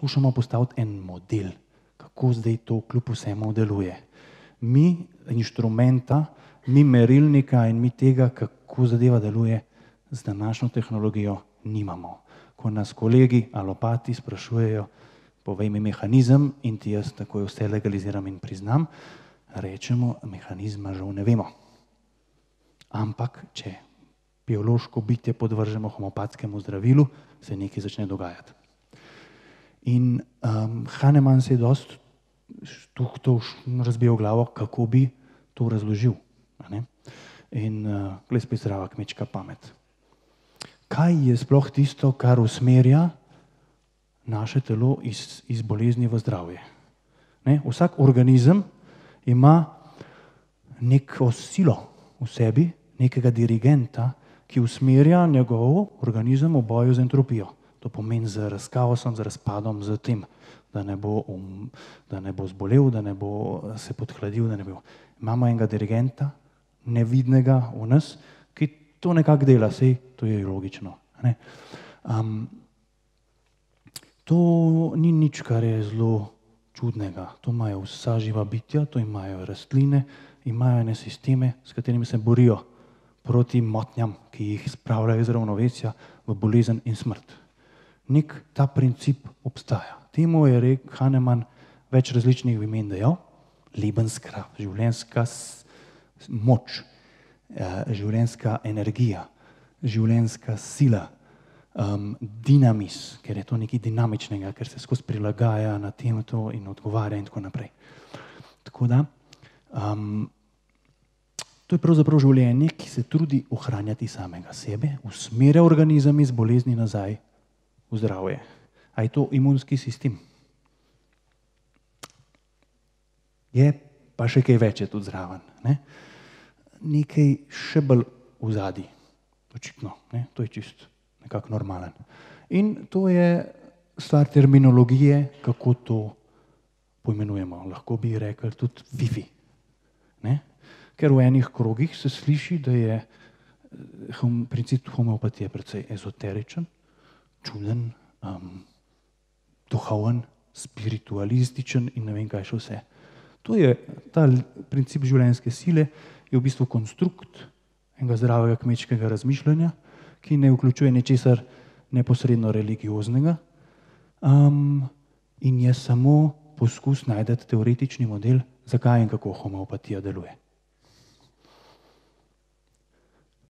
skušamo postaviti en model, kako zdaj to kljub vsemu deluje. Mi inštrumenta, mi merilnika in mi tega, kako zadeva deluje, z današnjo tehnologijo nimamo. Ko nas kolegi alopati sprašujejo, povej mi mehanizem in ti jaz takoj vse legaliziram in priznam, rečemo, mehanizma žal ne vemo. Ampak, če biološko bitje podvržemo homopatskemu zdravilu, se nekaj začne dogajati. In Hahnemann se je dosti to razbijal glavo, kako bi to razložil. In glej spet zdrava kmečka pamet. Kaj je sploh tisto, kar usmerja naše telo iz bolezni v zdravje? Vsak organizem ima neko silo v sebi, nekega dirigenta, ki usmerja njegov organizem v boju z entropijo. To pomeni z razkaosom, z razpadom, z tem, da ne bo zbolel, da ne bo se podhladil, da ne bo. Imamo enega dirigenta, nevidnega v nas, ki to nekako dela, sej to je logično. To ni nič, kar je zelo čudnega. To imajo vsa živa bitja, to imajo rastline, imajo ene sisteme, s katerimi se borijo proti motnjam, ki jih spravljajo iz ravnovesja v bolezen in smrt. Nek ta princip obstaja. Temu je rekel Hahnemann več različnih imen dejal, Lebenskraft, življenjska moč, življenjska energija, življenjska sila, dinamis, ker je to nekaj dinamičnega, ker se skozi prilagaja na temo in odgovarja in tako naprej. Tako da, to je pravzaprav življenje, ki se trudi ohranjati samega sebe, usmerja organizem iz bolezni nazaj v zdravje. A je to imunski sistem? Je pa še kaj več je tudi zraven. Nekaj še bolj v zadnji, očitno, to je čisto nekako normalen. In to je stvar terminologije, kako to poimenujemo. Lahko bi rekli tudi Wi-Fi. Ker v enih krogih se sliši, da je princip homeopatije precej ezoteričen, čuden, duhoven, spiritualističen in ne vem kaj še vse. To je ta princip življenjske sile, je v bistvu konstrukt enega zdravega kmečkega razmišljanja, ki ne vključuje ničesar neposredno religioznega in je samo poskus najti teoretični model, zakaj in kako homeopatija deluje.